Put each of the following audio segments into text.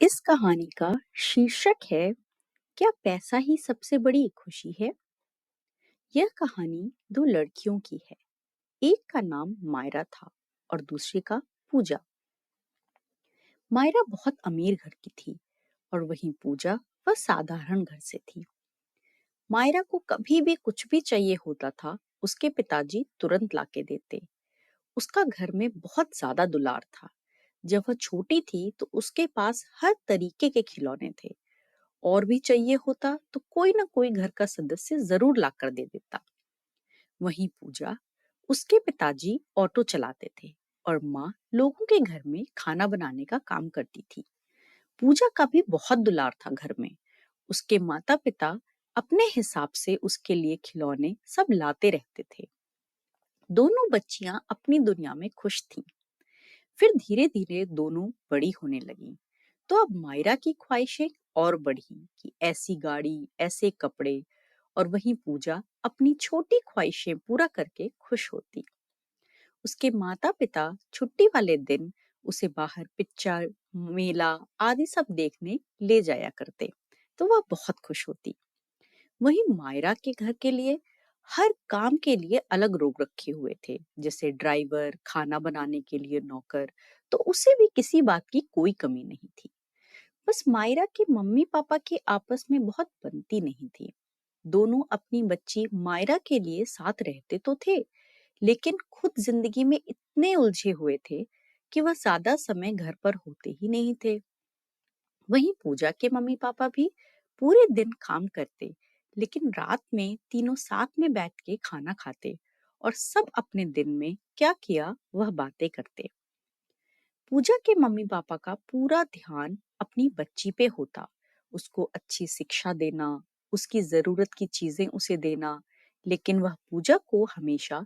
इस कहानी का शीर्षक है, क्या पैसा ही सबसे बड़ी खुशी है। यह कहानी दो लड़कियों की है। एक का नाम मायरा था और दूसरे का पूजा। मायरा बहुत अमीर घर की थी और वहीं पूजा वह साधारण घर से थी। मायरा को कभी भी कुछ भी चाहिए होता था, उसके पिताजी तुरंत लाके देते। उसका घर में बहुत ज्यादा दुलार था। जब वह छोटी थी तो उसके पास हर तरीके के खिलौने थे। और भी चाहिए होता तो कोई ना कोई घर का सदस्य जरूर लाकर दे देता। वहीं पूजा, उसके पिताजी ऑटो चलाते थे और माँ लोगों के घर में खाना बनाने का काम करती थी। पूजा का भी बहुत दुलार था घर में। उसके माता पिता अपने हिसाब से उसके लिए खिलौने सब लाते रहते थे। दोनों बच्चियां अपनी दुनिया में खुश थीं। फिर धीरे धीरे दोनों बड़ी होने लगी। तो अब मायरा की ख्वाहिशें और बढ़ी कि ऐसी गाड़ी, ऐसे कपड़े, और वहीं पूजा अपनी छोटी ख्वाहिशें पूरा करके खुश होती। उसके माता पिता छुट्टी वाले दिन उसे बाहर पिक्चर, मेला आदि सब देखने ले जाया करते, तो वह बहुत खुश होती। वहीं मायरा के घर के लिए हर काम के लिए अलग लोग रखे हुए थे, जैसे ड्राइवर, खाना बनाने के लिए नौकर। तो उसे भी किसी बात की कोई कमी नहीं थी। बस मायरा के मम्मी पापा की आपस में बहुत बनती नहीं थी। दोनों अपनी बच्ची मायरा के लिए साथ रहते तो थे, लेकिन खुद जिंदगी में इतने उलझे हुए थे कि वह ज्यादा समय घर पर होते ही नहीं थे। वहीं पूजा के मम्मी पापा भी पूरे दिन काम करते, लेकिन रात में तीनों साथ में बैठ के खाना खाते और सब अपने दिन में क्या किया वह बातें करते। पूजा के मम्मी पापा का पूरा ध्यान अपनी बच्ची पे होता। उसको अच्छी शिक्षा देना, उसकी जरूरत की चीजें उसे देना, लेकिन वह पूजा को हमेशा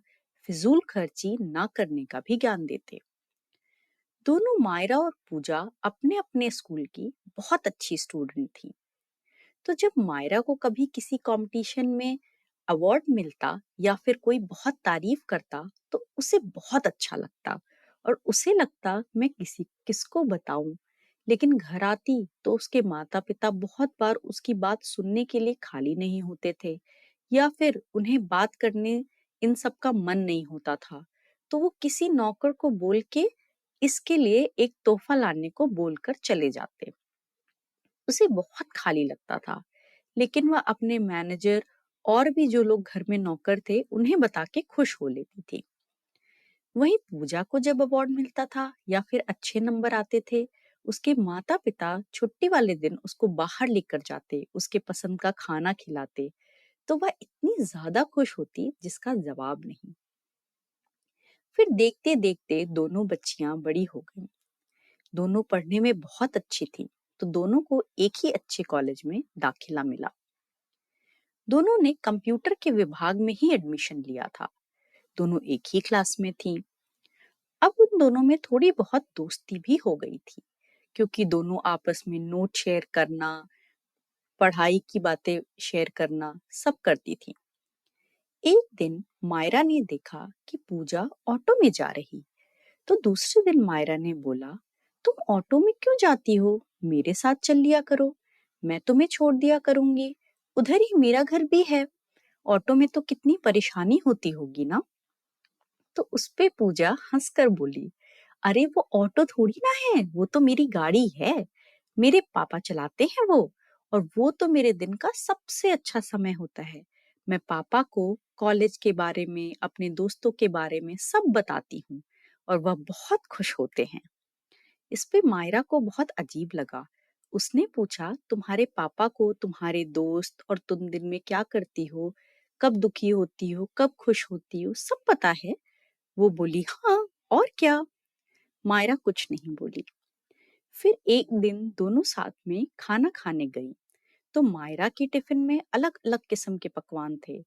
फिजूल खर्ची ना करने का भी ज्ञान देते। दोनों मायरा और पूजा अपने अपने स्कूल की बहुत अच्छी स्टूडेंट थी। तो जब मायरा को कभी किसी कंपटीशन में अवार्ड मिलता या फिर कोई बहुत तारीफ करता तो उसे बहुत अच्छा लगता और उसे लगता मैं किसको बताऊं। लेकिन घर आती तो उसके माता पिता बहुत बार उसकी बात सुनने के लिए खाली नहीं होते थे, या फिर उन्हें बात करने इन सब का मन नहीं होता था। तो वो किसी नौकर को बोल के इसके लिए एक तोहफा लाने को बोलकर चले जाते। उसे बहुत खाली लगता था, लेकिन वह अपने मैनेजर और भी जो लोग घर में नौकर थे उन्हें बता के खुश हो लेती थी। वहीं पूजा को जब अवार्ड मिलता था या फिर अच्छे नंबर आते थे, उसके माता पिता छुट्टी वाले दिन उसको बाहर लेकर जाते, उसके पसंद का खाना खिलाते, तो वह इतनी ज्यादा खुश होती जिसका जवाब नहीं। फिर देखते देखते दोनों बच्चियां बड़ी हो गईं। दोनों पढ़ने में बहुत अच्छी थी, तो दोनों को एक ही अच्छे कॉलेज में दाखिला मिला। दोनों ने कंप्यूटर के विभाग में ही एडमिशन लिया था। दोनों एक ही क्लास में थीं। अब उन दोनों में थोड़ी बहुत दोस्ती भी हो गई थी, क्योंकि दोनों आपस में नोट शेयर करना, पढ़ाई की बातें शेयर करना सब करती थी। एक दिन मायरा ने देखा कि पूजा ऑटो में जा रही, तो दूसरे दिन मायरा ने बोला, तुम ऑटो में क्यों जाती हो, मेरे साथ चल लिया करो, मैं तुम्हें छोड़ दिया करूंगी, उधर ही मेरा घर भी है, ऑटो में तो कितनी परेशानी होती होगी ना। तो उस पे पूजा हंसकर बोली, अरे वो ऑटो थोड़ी ना है, वो तो मेरी गाड़ी है, मेरे पापा चलाते हैं वो, और वो तो मेरे दिन का सबसे अच्छा समय होता है। मैं पापा को कॉलेज के बारे में, अपने दोस्तों के बारे में सब बताती हूँ और वह बहुत खुश होते हैं। इस पे मायरा को बहुत अजीब लगा। उसने पूछा, तुम्हारे पापा को तुम्हारे दोस्त और तुम दिन में क्या करती हो, कब दुखी होती हो, कब खुश होती हो, सब पता है। वो बोली, हाँ, और क्या। मायरा कुछ नहीं बोली। फिर एक दिन दोनों साथ में खाना खाने गई, तो मायरा के टिफिन में अलग अलग किस्म के पकवान थे।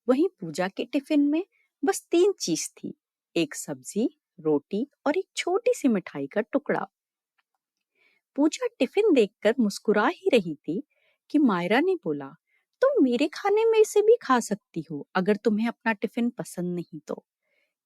वहीं पूजा के टिफिन में बस तीन चीज थी, एक सब्जी, रोटी और एक छोटी सी मिठाई का टुकड़ा। पूजा टिफिन देखकर मुस्कुरा ही रही थी कि मायरा ने बोला, तुम मेरे खाने में से भी खा सकती हो अगर तुम्हें अपना टिफिन पसंद नहीं तो।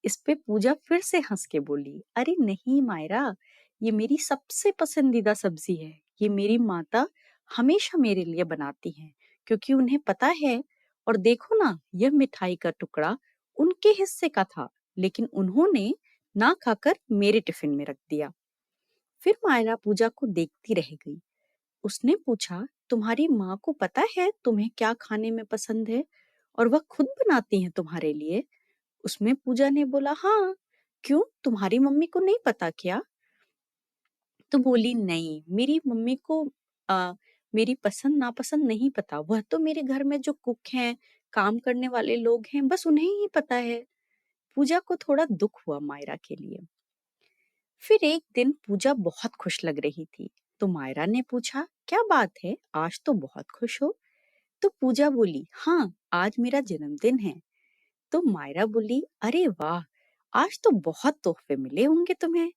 इस पे पूजा फिर से हंस के बोली, अरे नहीं मायरा, ये मेरी सबसे पसंदीदा सब्जी है, ये मेरी माता हमेशा मेरे लिए बनाती हैं क्योंकि उन्हें पता है। और देखो ना, यह मिठाई का टुकड़ा उनके हिस्से का था, लेकिन उन्होंने ना खाकर मेरे टिफिन में रख दिया। फिर मायरा पूजा को देखती रह गई। उसने पूछा, तुम्हारी माँ को पता है तुम्हें क्या खाने में पसंद है और वह खुद बनाती हैं तुम्हारे लिए? उसमें पूजा ने बोला, हाँ। क्यों, तुम्हारी मम्मी को नहीं पता क्या? तो बोली, नहीं, मेरी मम्मी को आ, मेरी पसंद नापसंद नहीं पता। वह तो मेरे घर में जो कुक हैं, काम करने वाले लोग हैं, बस उन्हें ही पता है। पूजा को थोड़ा दुख हुआ मायरा के लिए। फिर एक दिन पूजा बहुत खुश लग रही थी, तो मायरा ने पूछा, क्या बात है, आज तो बहुत खुश हो? तो पूजा बोली, हाँ, आज मेरा जन्मदिन है। तो मायरा बोली, अरे वाह, आज तो बहुत तोहफे मिले होंगे तुम्हें।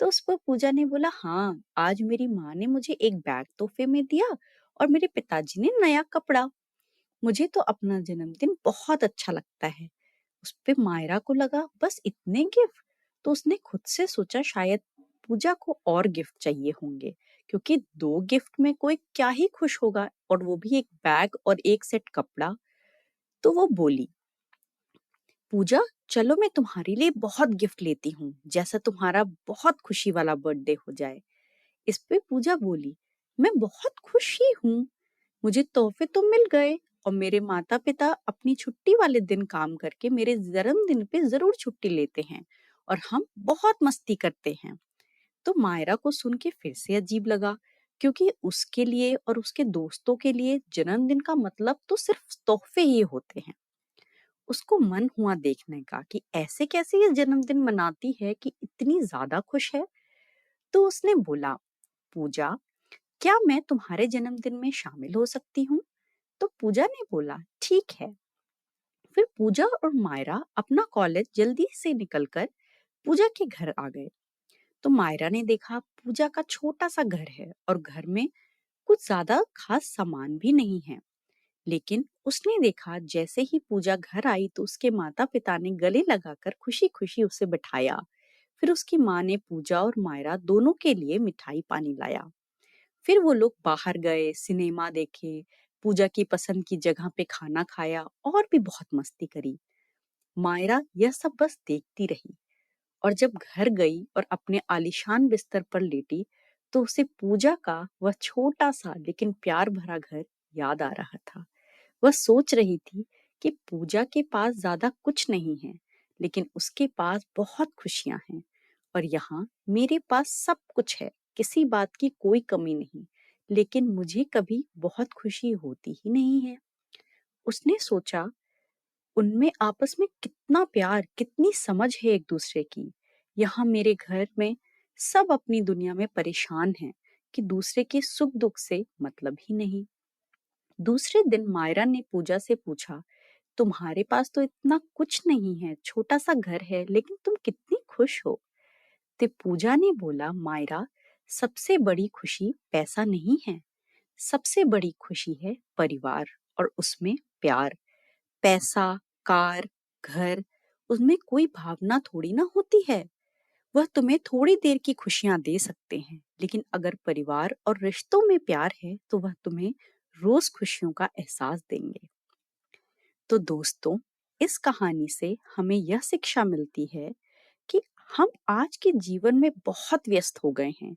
तो उस पर पूजा ने बोला, हाँ, आज मेरी माँ ने मुझे एक बैग तोहफे में दिया और मेरे पिताजी ने नया कपड़ा। मुझे तो अपना जन्मदिन बहुत अच्छा लगता है। उस पे मायरा को लगा, बस इतने गिफ्ट? तो उसने खुद से सोचा, शायद पूजा को और गिफ्ट चाहिए होंगे, क्योंकि 2 गिफ्ट में कोई क्या ही खुश होगा, और वो भी एक बैग और एक सेट कपड़ा। तो वो बोली, पूजा, चलो मैं तुम्हारे लिए बहुत गिफ्ट लेती हूँ, जैसा तुम्हारा बहुत खुशी वाला बर्थडे हो जाए। इस पे पूजा बोली, मैं बहुत खुश ही हूँ, मुझे तोहफे तो मिल गए और मेरे माता पिता अपनी छुट्टी वाले दिन काम करके मेरे जन्मदिन पे जरूर छुट्टी लेते हैं और हम बहुत मस्ती करते हैं। तो मायरा को सुन के फिर से अजीब लगा, क्योंकि उसके लिए और उसके दोस्तों के लिए जन्मदिन का मतलब तो सिर्फ तोहफे ही होते हैं। उसको मन हुआ देखने का कि ऐसे कैसे ये जन्मदिन मनाती है कि इतनी ज्यादा खुश है। तो उसने बोला, पूजा, क्या मैं तुम्हारे जन्मदिन में शामिल हो सकती हूँ? तो पूजा ने बोला, ठीक है। फिर पूजा और मायरा अपना कॉलेज जल्दी से निकलकर पूजा के घर आ गए। तो मायरा ने देखा, पूजा का छोटा सा घर है और घर में कुछ ज्यादा खास सामान भी नहीं है। लेकिन उसने देखा, जैसे ही पूजा घर आई तो उसके माता पिता ने गले लगाकर खुशी खुशी उसे बिठाया। फिर उसकी माँ ने पूजा और मायरा दोनों के लिए मिठाई पानी लाया। फिर वो लोग बाहर गए, सिनेमा देखे, पूजा की पसंद की जगह पे खाना खाया और भी बहुत मस्ती करी। मायरा यह सब बस देखती रही, और जब घर गई और अपने आलीशान बिस्तर पर लेटी, तो उसे पूजा का वह छोटा सा लेकिन प्यार भरा घर याद आ रहा था। वह सोच रही थी कि पूजा के पास ज्यादा कुछ नहीं है, लेकिन उसके पास बहुत खुशियां हैं, और यहाँ मेरे पास सब कुछ है, किसी बात की कोई कमी नहीं, लेकिन मुझे कभी बहुत खुशी होती ही नहीं है। उसने सोचा, उनमें आपस में कितना प्यार, कितनी समझ है एक दूसरे की। यहाँ मेरे घर में सब अपनी दुनिया में परेशान हैं कि दूसरे के सुख दुख से मतलब ही नहीं। दूसरे दिन मायरा ने पूजा से पूछा, तुम्हारे पास तो इतना कुछ नहीं है, छोटा सा घर है, लेकिन तुम कितनी खुश हो? ते पूजा ने बोला, मायरा, सबसे बड़ी खुशी पैसा नहीं है, सबसे बड़ी खुशी है परिवार, और उसमें प्यार। पैसा, कार, घर, उसमें कोई भावना थोड़ी ना होती है। वह तुम्हें थोड़ी देर की खुशियां दे सकते हैं, लेकिन अगर परिवार और रिश्तों में प्यार है तो वह तुम्हें रोज खुशियों का एहसास देंगे। तो दोस्तों, इस कहानी से हमें यह शिक्षा मिलती है कि हम आज के जीवन में बहुत व्यस्त हो गए हैं,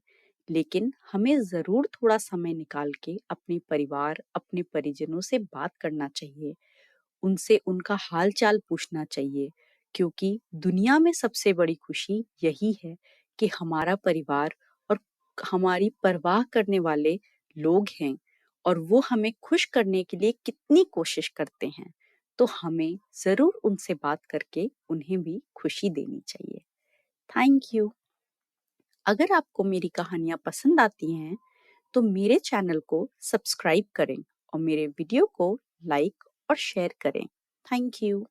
लेकिन हमें जरूर थोड़ा समय निकाल के अपने परिवार, अपने परिजनों से बात करना चाहिए, उनसे उनका हाल चाल पूछना चाहिए, क्योंकि दुनिया में सबसे बड़ी खुशी यही है कि हमारा परिवार और हमारी परवाह करने वाले लोग हैं, और वो हमें खुश करने के लिए कितनी कोशिश करते हैं। तो हमें जरूर उनसे बात करके उन्हें भी खुशी देनी चाहिए। Thank you. अगर आपको मेरी कहानियाँ पसंद आती हैं तो मेरे चैनल को सब्सक्राइब करें और मेरे वीडियो को लाइक और शेयर करें। Thank you.